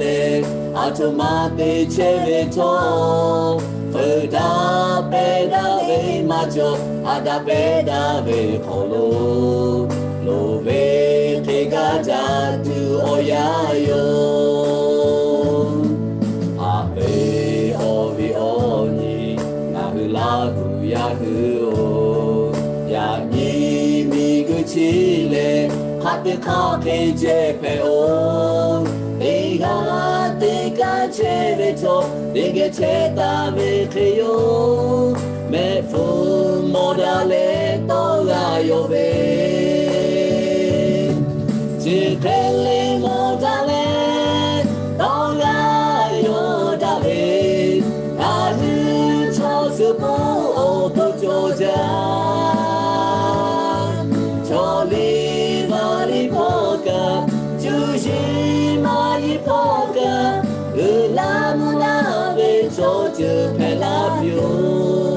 le automate cheve to Feda peda ve macho ada peda ve polo lo ve ke gata tu oyayo ave ovi oni na hula gu ya hu ya ni mi gu chi le happy coffee je pe o Diga cheve to diga cheta ve creo me fu modale to la yo ve ti pele modale to la yo da ve a hu cho su po o po jo ja cho li va li po ka ju shi ma yi po ka La muna ve cho je pe la view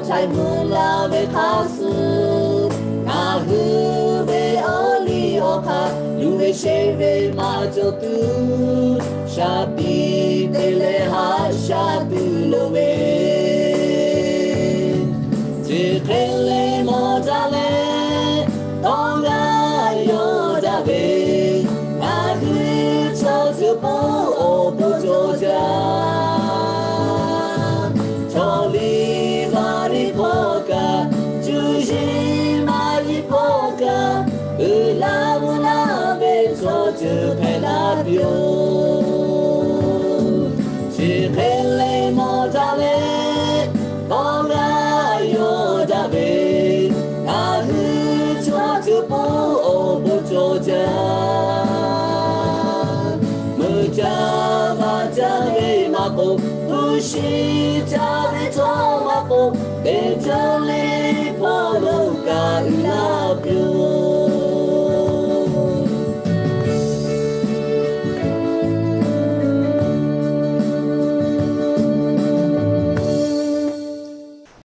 Chai mula ve kasu na hu ve oli oka lu ve sheve ma jo tu shabi tele ha shabu lo ve ti kele mo dale tonga yo da ve na hu cho su po o po jo ja La muna ve so je pe la bio si pele mo dale tonga yo da ve a hu cho je po o bo jo ja mu ja ma ja ve ma po tu shi ja ve cho ma po de ja le